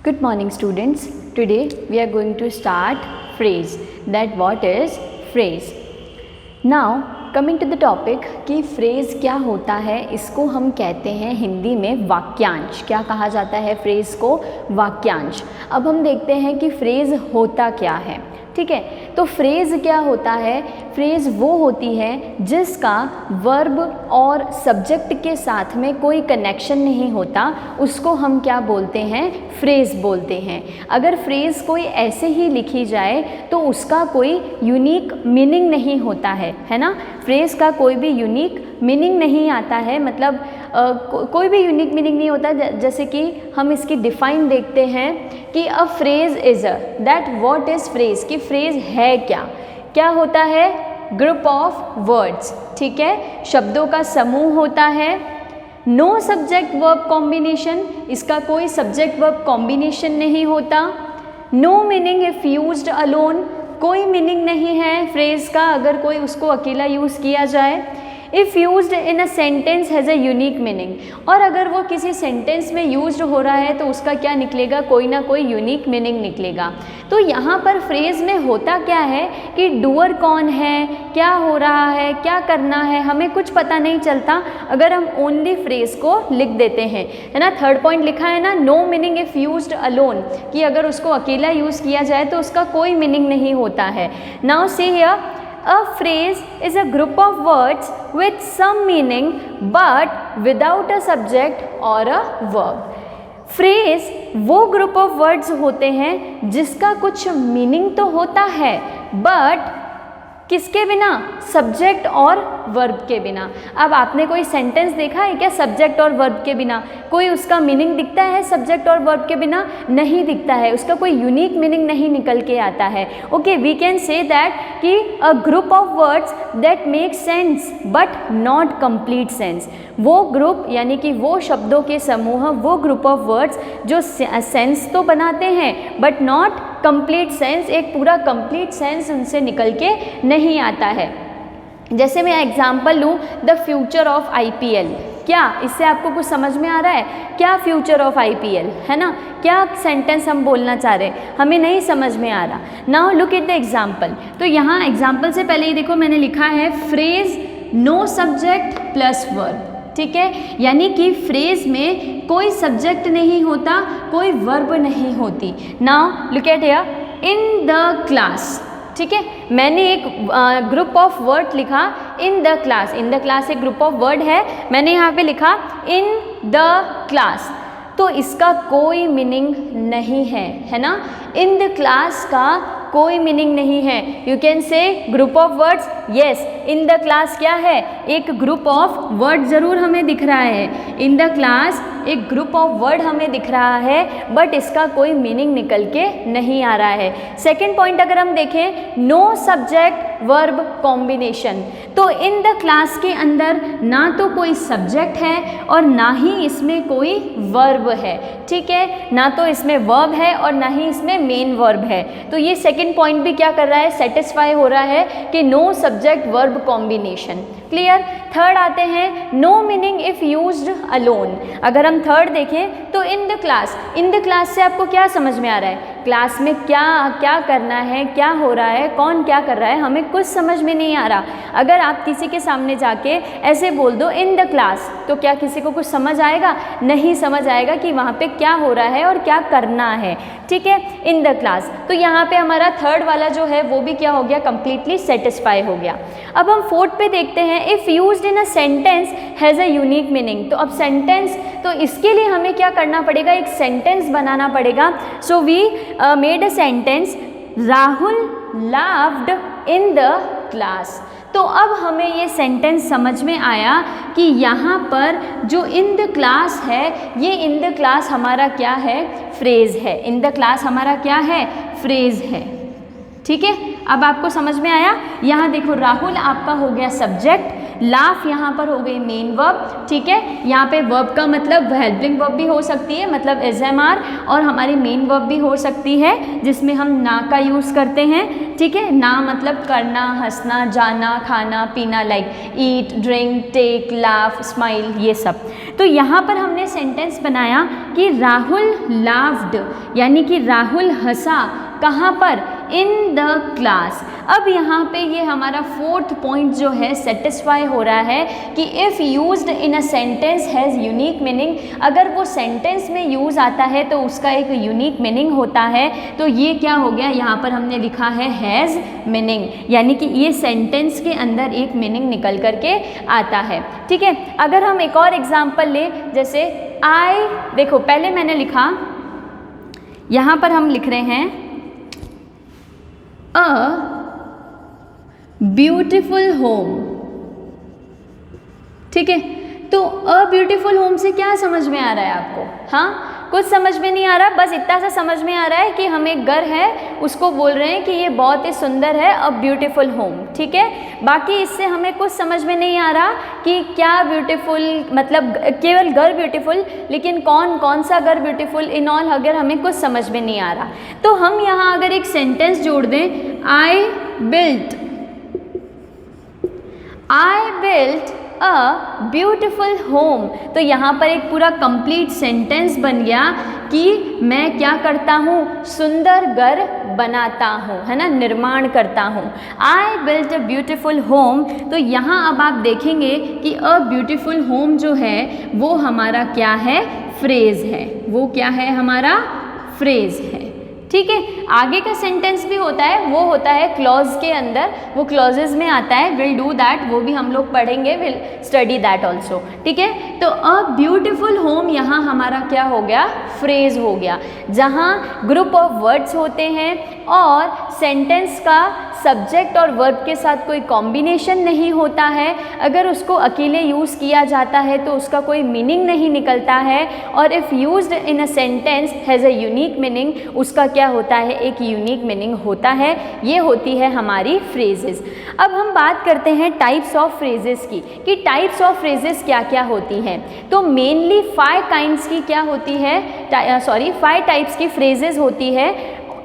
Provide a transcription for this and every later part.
Good morning students. Today we are going to start phrase. That what is phrase? Now coming to the topic कि phrase क्या होता है, इसको हम कहते हैं हिंदी में वाक्यांश। क्या कहा जाता है phrase को? वाक्यांश। अब हम देखते हैं कि phrase होता क्या है। ठीक है, तो फ्रेज़ क्या होता है? फ्रेज़ वो होती है जिसका वर्ब और सब्जेक्ट के साथ में कोई कनेक्शन नहीं होता, उसको हम क्या बोलते हैं? फ्रेज़ बोलते हैं। अगर फ्रेज़ कोई ऐसे ही लिखी जाए तो उसका कोई यूनिक मीनिंग नहीं होता है ना। फ्रेज़ का कोई भी यूनिक मीनिंग नहीं आता है, मतलब कोई भी यूनिक मीनिंग नहीं होता। जैसे कि हम इसकी डिफ़ाइन देखते हैं कि a phrase is that what is phrase, कि फ्रेज़ है क्या होता है? Group of words. ठीक है, शब्दों का समूह होता है। नो सब्जेक्ट वर्ब कॉम्बिनेशन, इसका कोई सब्जेक्ट वर्ब कॉम्बिनेशन नहीं होता। No meaning if used alone, कोई मीनिंग नहीं है फ्रेज़ का अगर कोई उसको अकेला यूज़ किया जाए। If used in a sentence has a unique meaning, और अगर वो किसी सेंटेंस में यूज्ड हो रहा है तो उसका क्या निकलेगा? कोई ना कोई यूनिक मीनिंग निकलेगा। तो यहाँ पर फ्रेज़ में होता क्या है कि डूअर कौन है, क्या हो रहा है, क्या करना है, हमें कुछ पता नहीं चलता अगर हम ओनली फ्रेज़ को लिख देते हैं, है ना। थर्ड पॉइंट लिखा है ना, no meaning if used alone, कि अगर उसको अकेला यूज़ किया जाए तो उसका कोई मीनिंग नहीं होता है। Now see here, a phrase is a group of words with some meaning but without a subject or a verb. Phrase वो ग्रुप ऑफ वर्ड्स होते हैं जिसका कुछ मीनिंग तो होता है बट किसके बिना? सब्जेक्ट और वर्ब के बिना। अब आपने कोई सेंटेंस देखा है क्या सब्जेक्ट और वर्ब के बिना? कोई उसका मीनिंग दिखता है सब्जेक्ट और वर्ब के बिना? नहीं दिखता है, उसका कोई यूनिक मीनिंग नहीं निकल के आता है। Okay, we can say that कि a group of words that make sense but not complete sense. वो ग्रुप यानी कि वो शब्दों के समूह, वो ग्रुप ऑफ वर्ड्स जो सेंस तो बनाते हैं बट नॉट कंप्लीट सेंस, एक पूरा कंप्लीट सेंस उनसे निकल के नहीं आता है। जैसे मैं एग्जांपल लूँ, द फ्यूचर ऑफ IPL, क्या इससे आपको कुछ समझ में आ रहा है? क्या फ्यूचर ऑफ IPL है ना, क्या सेंटेंस हम बोलना चाह रहे हैं, हमें नहीं समझ में आ रहा। Now look at the example. तो यहाँ एग्जाम्पल से पहले ही देखो मैंने लिखा है phrase no subject plus verb. ठीक है, यानी कि फ्रेज में कोई सब्जेक्ट नहीं होता, कोई वर्ब नहीं होती। Now look at here, in the class. ठीक है, मैंने एक ग्रुप ऑफ वर्ड लिखा इन the class. In the class एक ग्रुप ऑफ वर्ड है, मैंने यहाँ पे लिखा इन द क्लास, तो इसका कोई मीनिंग नहीं है ना। इन द क्लास का कोई मीनिंग नहीं है। You can say group of words, yes in the class क्या है? एक ग्रुप ऑफ वर्ड ज़रूर हमें दिख रहा है। इन द क्लास एक ग्रुप ऑफ वर्ड हमें दिख रहा है बट इसका कोई मीनिंग निकल के नहीं आ रहा है। सेकेंड पॉइंट अगर हम देखें, नो सब्जेक्ट वर्ब कॉम्बिनेशन, तो इन द क्लास के अंदर ना तो कोई सब्जेक्ट है और ना ही इसमें कोई वर्ब है। ठीक है, ना तो इसमें वर्ब है और ना ही इसमें मेन वर्ब है। तो ये सेकेंड पॉइंट भी क्या कर रहा है? सेटिस्फाई हो रहा है कि no subject verb combination. Clear. Third आते हैं, no meaning if used alone. अगर हम थर्ड देखें तो in the class, in the class से आपको क्या समझ में आ रहा है? क्लास में क्या क्या करना है, क्या हो रहा है, कौन क्या कर रहा है, हमें कुछ समझ में नहीं आ रहा। अगर आप किसी के सामने जाके ऐसे बोल दो इन द क्लास, तो क्या किसी को कुछ समझ आएगा? नहीं समझ आएगा कि वहाँ पे क्या हो रहा है और क्या करना है। ठीक है, इन द क्लास। तो यहाँ पे हमारा थर्ड वाला जो है वो भी क्या हो गया? कंप्लीटली सेटिस्फाई हो गया। अब हम फोर्थ पे देखते हैं, if used in a sentence has a unique meaning. तो अब सेंटेंस, तो इसके लिए हमें क्या करना पड़ेगा? एक सेंटेंस बनाना पड़ेगा। So we made a sentence, Rahul laughed in the class. तो अब हमें ये सेंटेंस समझ में आया कि यहाँ पर जो इन द क्लास है, ये इन द क्लास हमारा क्या है? फ्रेज़ है। इन द क्लास हमारा क्या है? फ्रेज़ है। ठीक है, अब आपको समझ में आया। यहाँ देखो, राहुल आपका हो गया सब्जेक्ट, लाफ यहाँ पर हो गई मेन वर्ब, ठीक है। यहाँ पे वर्ब का मतलब हेल्पिंग वर्ब भी हो सकती है, मतलब SMR, और हमारी मेन वर्ब भी हो सकती है जिसमें हम ना का यूज़ करते हैं, ठीक है। ना मतलब करना, हंसना, जाना, खाना, पीना, like eat, drink, take, laugh, smile, ये सब। तो यहाँ पर हमने सेंटेंस बनाया कि राहुल लाफ्ड, यानी कि राहुल हंसा, कहाँ पर, इन द क्लास। अब यहाँ पे ये हमारा फोर्थ पॉइंट जो है सेटिस्फाई हो रहा है कि if used in a sentence has unique meaning, अगर वो सेंटेंस में यूज़ आता है तो उसका एक यूनिक मीनिंग होता है। तो ये क्या हो गया, यहाँ पर हमने लिखा है हैज़ मीनिंग, यानी कि ये सेंटेंस के अंदर एक मीनिंग निकल करके आता है, ठीक है। अगर हम एक और एग्जाम्पल लें, जैसे आई, देखो पहले मैंने लिखा, यहाँ पर हम लिख रहे हैं अ ब्यूटिफुल होम, ठीक है। तो अ ब्यूटिफुल होम से क्या समझ में आ रहा है आपको? हाँ, कुछ समझ में नहीं आ रहा, बस इतना सा समझ में आ रहा है कि हम एक घर है उसको बोल रहे हैं कि ये बहुत ही सुंदर है, अ ब्यूटिफुल होम, ठीक है। बाकी इससे हमें कुछ समझ में नहीं आ रहा कि क्या ब्यूटीफुल, मतलब केवल घर ब्यूटीफुल, लेकिन कौन कौन सा घर ब्यूटीफुल, इन ऑल अगर हमें कुछ समझ में नहीं आ रहा, तो हम यहाँ अगर एक सेंटेंस जोड़ दें, I built a beautiful home, तो यहाँ पर एक पूरा कंप्लीट सेंटेंस बन गया कि मैं क्या करता हूँ, सुंदर घर बनाता हूँ, है ना, निर्माण करता हूँ। I built a beautiful home, तो यहाँ अब आप देखेंगे कि अ ब्यूटिफुल होम जो है वो हमारा क्या है, फ्रेज है, वो क्या है, हमारा फ्रेज है, ठीक है। आगे का सेंटेंस भी होता है, वो होता है क्लॉज के अंदर, वो क्लॉजेज में आता है, विल डू दैट, वो भी हम लोग पढ़ेंगे, विल स्टडी दैट ऑल्सो, ठीक है। तो अ ब्यूटिफुल होम यहाँ हमारा क्या हो गया, फ्रेज हो गया, जहाँ ग्रुप ऑफ वर्ड्स होते हैं और सेंटेंस का सब्जेक्ट और वर्ब के साथ कोई कॉम्बिनेशन नहीं होता है। अगर उसको अकेले यूज़ किया जाता है तो उसका कोई मीनिंग नहीं निकलता है, और if used in a sentence has a unique meaning, उसका क्या होता है, एक यूनिक मीनिंग होता है। ये होती है हमारी फ्रेजेस। अब हम बात करते हैं टाइप्स ऑफ फ्रेजेस की, कि टाइप्स ऑफ फ्रेजेस क्या क्या होती हैं। तो मेनली 5 काइंड्स की क्या होती है, 5 टाइप्स की फ्रेजेस होती है।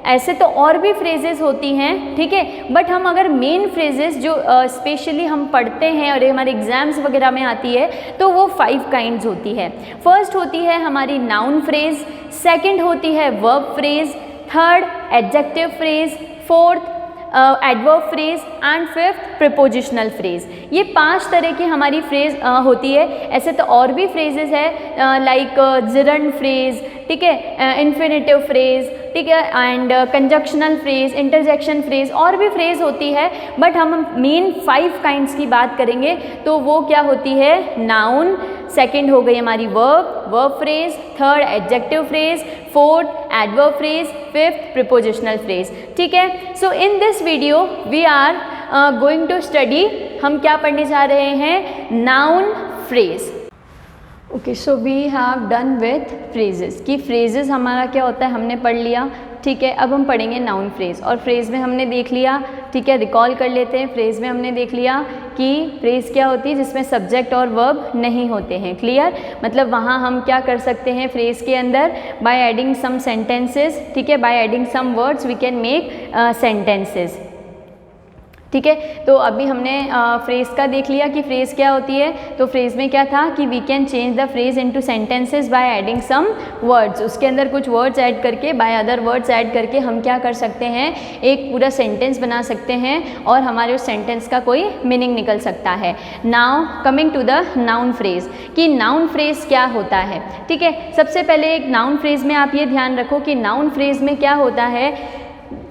ऐसे तो और भी फ्रेजेस होती हैं, ठीक है, बट हम अगर मेन फ्रेजेस जो स्पेशली हम पढ़ते हैं और हमारे एग्जाम्स वगैरह में आती है, तो वो 5 काइंड्स होती है। फर्स्ट होती है हमारी नाउन फ्रेज, सेकंड होती है verb phrase, third adjective phrase, fourth adverb phrase and fifth prepositional phrase. ये 5 तरह की हमारी फ्रेज होती है। ऐसे तो और भी फ्रेजेस है, लाइक जिरंड फ्रेज, ठीक है, इन्फिनेटिव फ्रेज, ठीक है, एंड कंजक्शनल फ्रेज, इंटरजेक्शन फ्रेज, और भी फ्रेज होती है, बट हम मेन 5 काइंड्स की बात करेंगे। तो वो क्या होती है, नाउन, सेकंड हो गई हमारी verb phrase, third adjective phrase, fourth adverb phrase, fifth prepositional phrase, ठीक है। So in this video we are going to study, हम क्या पढ़ने जा रहे हैं, noun phrase. Okay, so we have done with phrases, कि फ्रेजेस हमारा क्या होता है हमने पढ़ लिया, ठीक है। अब हम पढ़ेंगे नाउन फ्रेज, और फ्रेज में हमने देख लिया, ठीक है, रिकॉल कर लेते हैं। फ्रेज में हमने देख लिया कि फ्रेज क्या होती है, जिसमें सब्जेक्ट और वर्ब नहीं होते हैं, क्लियर। मतलब वहाँ हम क्या कर सकते हैं फ्रेज के अंदर, बाय एडिंग सम सेंटेंसेस, ठीक है, by adding some words we can make sentences, ठीक है। तो अभी हमने फ्रेज का देख लिया कि फ्रेज क्या होती है। तो फ्रेज में क्या था कि we can change the phrase into sentences by adding some words, उसके अंदर कुछ वर्ड्स ऐड करके, बाय अदर वर्ड्स ऐड करके हम क्या कर सकते हैं, एक पूरा सेंटेंस बना सकते हैं और हमारे उस सेंटेंस का कोई मीनिंग निकल सकता है। Now coming to the noun phrase, कि नाउन फ्रेज क्या होता है, ठीक है। सबसे पहले एक नाउन फ्रेज में आप ये ध्यान रखो कि नाउन फ्रेज में क्या होता है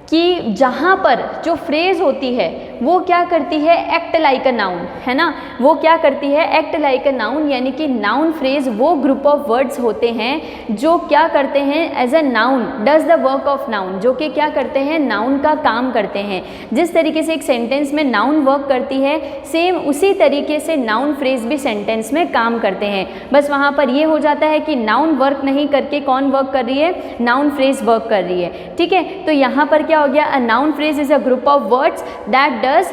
कि जहाँ पर जो फ्रेज होती है वो क्या करती है, एक्ट लाइक अ नाउन, है ना, वो क्या करती है, एक्ट लाइक अ नाउन, यानी कि नाउन फ्रेज वो ग्रुप ऑफ वर्ड्स होते हैं जो क्या करते हैं, as a noun does the work of noun, जो कि क्या करते हैं, नाउन का काम करते हैं। जिस तरीके से एक सेंटेंस में नाउन वर्क करती है, सेम उसी तरीके से नाउन फ्रेज भी सेंटेंस में काम करते हैं। बस वहाँ पर ये हो जाता है कि नाउन वर्क नहीं करके कौन वर्क कर रही है, नाउन फ्रेज वर्क कर रही है, ठीक है। तो यहाँ पर क्या हो गया, अ noun phrase is a group of words that does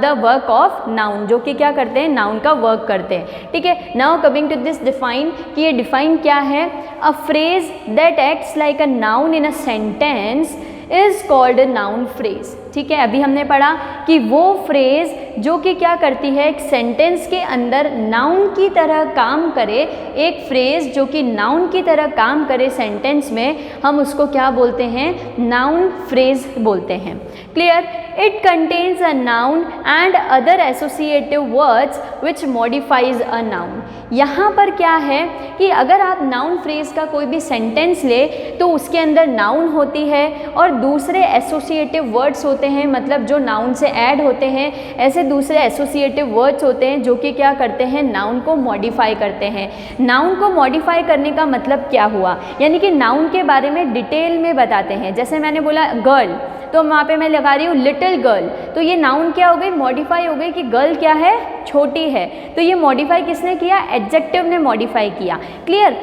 the work of noun, जो कि क्या करते हैं, नाउन का वर्क करते हैं। ठीक है, now coming to this define, कि ये डिफाइन क्या है, a phrase that acts like a noun in a sentence is called a noun phrase. ठीक है, अभी हमने पढ़ा कि वो फ्रेज जो कि क्या करती है, एक सेंटेंस के अंदर नाउन की तरह काम करे, एक फ्रेज जो कि नाउन की तरह काम करे सेंटेंस में, हम उसको क्या बोलते हैं, नाउन फ्रेज बोलते हैं। Clear? It contains a noun and other associative words which modifies a noun. यहाँ पर क्या है कि अगर आप नाउन फ्रेज का कोई भी सेंटेंस ले तो उसके अंदर नाउन होती है और दूसरे एसोसिएटिव वर्ड्स होते हैं, मतलब जो नाउन से ऐड होते हैं, ऐसे दूसरे एसोसिएटिव वर्ड्स होते हैं जो कि क्या करते हैं, नाउन को मॉडिफाई करते हैं। नाउन को मॉडिफाई करने का मतलब क्या हुआ, यानी कि नाउन के बारे में डिटेल में बताते हैं। जैसे मैंने बोला गर्ल, तो वहाँ पे मैं लगा रही हूँ लिटिल गर्ल, तो ये नाउन क्या हो गई, मॉडिफाई हो गई कि गर्ल क्या है, छोटी है। तो ये मॉडिफाई किसने किया, एडजेक्टिव ने मॉडिफाई किया। क्लियर?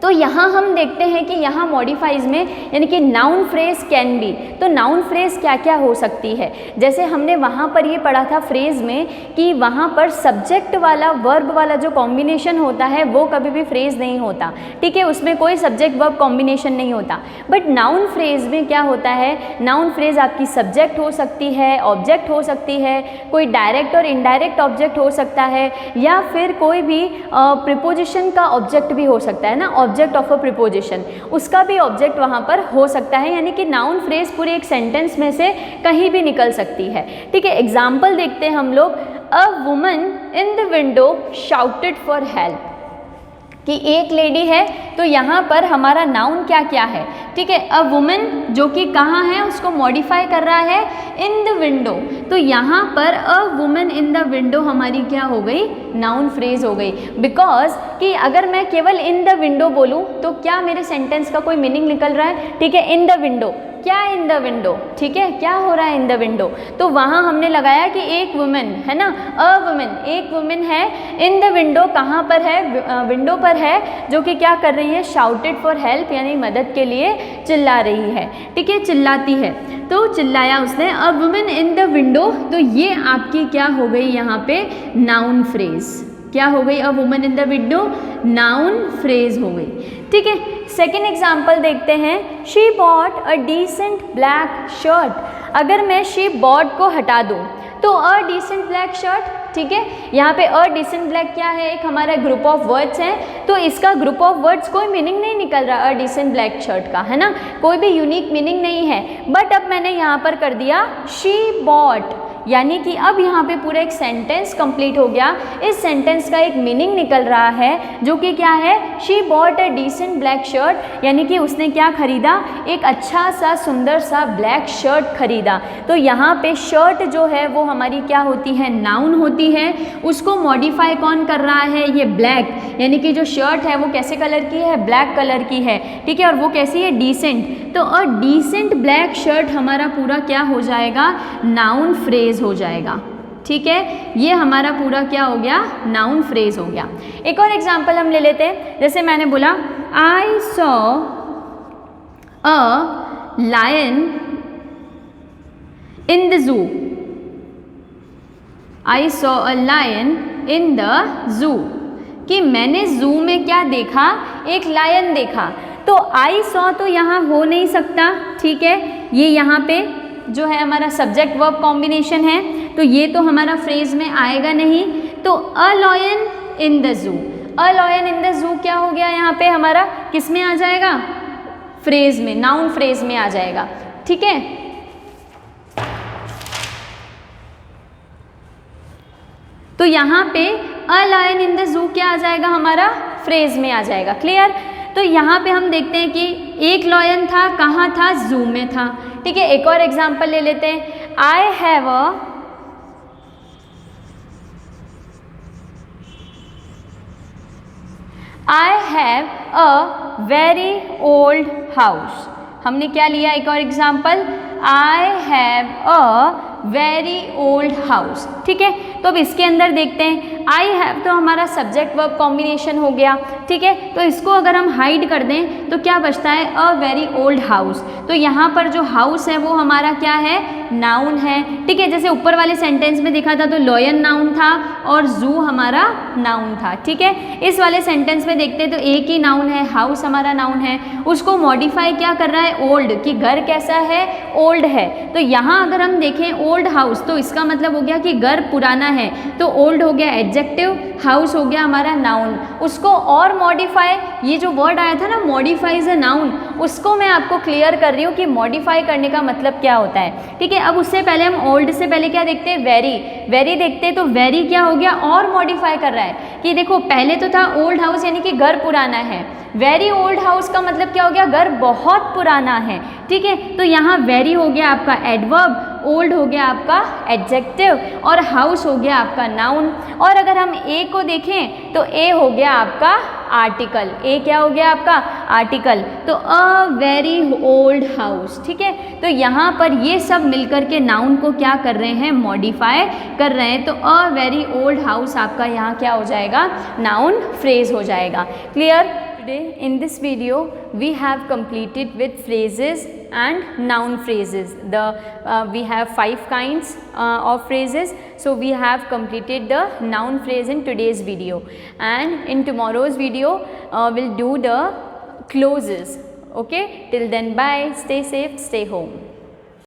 तो यहाँ हम देखते हैं कि यहाँ मॉडिफाइज में यानी कि नाउन फ्रेज कैन बी, तो नाउन फ्रेज क्या क्या हो सकती है, जैसे हमने वहाँ पर ये पढ़ा था फ्रेज में कि वहाँ पर सब्जेक्ट वाला वर्ब वाला जो कॉम्बिनेशन होता है वो कभी भी फ्रेज नहीं होता। ठीक है, उसमें कोई सब्जेक्ट वर्ब कॉम्बिनेशन नहीं होता। बट नाउन फ्रेज में क्या होता है, नाउन फ्रेज आपकी सब्जेक्ट हो सकती है, ऑब्जेक्ट हो सकती है, कोई डायरेक्ट और इनडायरेक्ट ऑब्जेक्ट हो सकता है, या फिर कोई भी प्रीपोजिशन का ऑब्जेक्ट भी हो सकता है ना, ऑब्जेक्ट ऑफ अ प्रीपोजिशन, उसका भी ऑब्जेक्ट वहाँ पर हो सकता है। यानी कि नाउन फ्रेज पूरे एक सेंटेंस में से कहीं भी निकल सकती है। ठीक है, एग्जाम्पल देखते हैं हम लोग। अ woman in the window shouted for help, कि एक लेडी है, तो यहाँ पर हमारा नाउन क्या क्या है। ठीक है, अ वुमन जो कि कहाँ है, उसको मॉडिफाई कर रहा है इन द विंडो, तो यहाँ पर अ वुमन इन द विंडो हमारी क्या हो गई, नाउन फ्रेज हो गई। बिकॉज कि अगर मैं केवल इन द विंडो बोलूँ तो क्या मेरे सेंटेंस का कोई मीनिंग निकल रहा है। ठीक है, इन द विंडो, क्या इन द विंडो, ठीक है, क्या हो रहा है इन द विंडो, तो वहाँ हमने लगाया कि एक वुमेन है ना, अ वुमेन, एक वुमेन है, इन द विंडो कहाँ पर है, विंडो पर है, जो कि क्या कर रही है, शाउटेड फॉर हेल्प, यानी मदद के लिए चिल्ला रही है। ठीक है, चिल्लाती है, तो चिल्लाया उसने, a women in the window, तो ये आपकी क्या हो गई यहाँ पे, नाउन फ्रेज। क्या हो गई, a woman in the window, noun phrase हो गई। ठीक है, सेकेंड एग्जाम्पल देखते हैं। She bought a decent black shirt, अगर मैं शी बॉट को हटा दूँ तो अ डिसेंट ब्लैक शर्ट, ठीक है, यहाँ पे अ डिसेंट ब्लैक क्या है, एक हमारा ग्रुप ऑफ वर्ड्स है, तो इसका ग्रुप ऑफ वर्ड्स कोई मीनिंग नहीं निकल रहा अ डिसेंट ब्लैक शर्ट का, है ना, कोई भी यूनिक मीनिंग नहीं है। बट अब मैंने यहाँ पर कर दिया शी बॉट, यानी कि अब यहाँ पे पूरा एक सेंटेंस कंप्लीट हो गया। इस सेंटेंस का एक मीनिंग निकल रहा है जो कि क्या है, she bought a decent black shirt, यानी कि उसने क्या खरीदा, एक अच्छा सा सुंदर सा ब्लैक शर्ट खरीदा। तो यहाँ पे शर्ट जो है वो हमारी क्या होती है, नाउन होती है, उसको मॉडिफाई कौन कर रहा है, ये ब्लैक, यानी कि जो शर्ट है वो कैसे कलर की है, ब्लैक कलर की है। ठीक है, और वो कैसी है, डिसेंट, तो अ डिसेंट ब्लैक शर्ट हमारा पूरा क्या हो जाएगा, नाउन फ्रेज हो जाएगा। ठीक है, ये हमारा पूरा क्या हो गया, नाउन फ्रेज हो गया। एक और एग्जांपल हम ले लेते हैं, जैसे मैंने बोला I saw a lion in the zoo, I saw a lion in the zoo, कि मैंने जू में क्या देखा, एक लायन देखा। तो आई सॉ तो यहाँ हो नहीं सकता, ठीक है, ये यहाँ पे जो है हमारा सब्जेक्ट वर्ब कॉम्बिनेशन है, तो ये तो हमारा फ्रेज में आएगा नहीं। तो अ लायन इन द जू, अ लायन इन द जू क्या हो गया, यहाँ पे हमारा किस में आ जाएगा, फ्रेज में, नाउन फ्रेज में आ जाएगा। ठीक है, तो यहाँ पे अ लायन इन द जू क्या आ जाएगा, हमारा फ्रेज में आ जाएगा। क्लियर? तो यहाँ पे हम देखते हैं कि एक लायन था, कहाँ था, जू में था। ठीक है, एक और एग्जांपल ले लेते हैं। I have a very old house, हमने क्या लिया, एक और example, I have a very old house. ठीक है, तो अब इसके अंदर देखते हैं आई हैव तो हमारा सब्जेक्ट वर्ब कॉम्बिनेशन हो गया। ठीक है, तो इसको अगर हम हाइड कर दें तो क्या बचता है, अ वेरी ओल्ड हाउस। तो यहाँ पर जो हाउस है वो हमारा क्या है, नाउन है। ठीक है, जैसे ऊपर वाले सेंटेंस में देखा था तो लॉयन नाउन था और जू हमारा नाउन था। ठीक है, इस वाले सेंटेंस में देखते हैं तो एक ही नाउन है, हाउस हमारा नाउन है, उसको मॉडिफाई क्या कर रहा है, ओल्ड, कि घर कैसा है, ओल्ड है। तो यहाँ अगर हम देखें ओल्ड हाउस तो इसका मतलब हो गया कि घर पुराना है, तो ओल्ड हो गया एडजेक्टिव, हाउस हो गया हमारा नाउन। उसको और मॉडिफाई, ये जो वर्ड आया था ना मॉडिफाइज अ नाउन, उसको मैं आपको क्लियर कर रही हूँ कि मॉडिफाई करने का मतलब क्या होता है। ठीक है, अब उससे पहले हम ओल्ड से पहले क्या देखते हैं, वेरी। वेरी देखते हैं तो वेरी क्या हो गया, और मॉडिफाई कर रहा है कि देखो पहले तो था ओल्ड हाउस यानी कि घर पुराना है, वेरी ओल्ड हाउस का मतलब क्या हो गया, घर बहुत पुराना है। ठीक है, तो यहाँ वेरी हो गया आपका एडवर्ब, ओल्ड हो गया आपका एडजेक्टिव और हाउस हो गया आपका नाउन। और अगर हम ए को देखें तो ए हो गया आपका आर्टिकल। ए क्या हो गया आपका, आर्टिकल। तो अ वेरी ओल्ड हाउस। ठीक है, तो यहाँ पर ये सब मिलकर के नाउन को क्या कर रहे हैं, मॉडिफाई कर रहे हैं। तो अ वेरी ओल्ड हाउस आपका यहाँ क्या हो जाएगा, नाउन फ्रेज हो जाएगा। Clear? Today in this video we have completed with phrases and noun phrases. We have 5 kinds of phrases. So we have completed the noun phrase in today's video, and in tomorrow's video we'll do the clauses. Okay, till then bye, stay safe, stay home.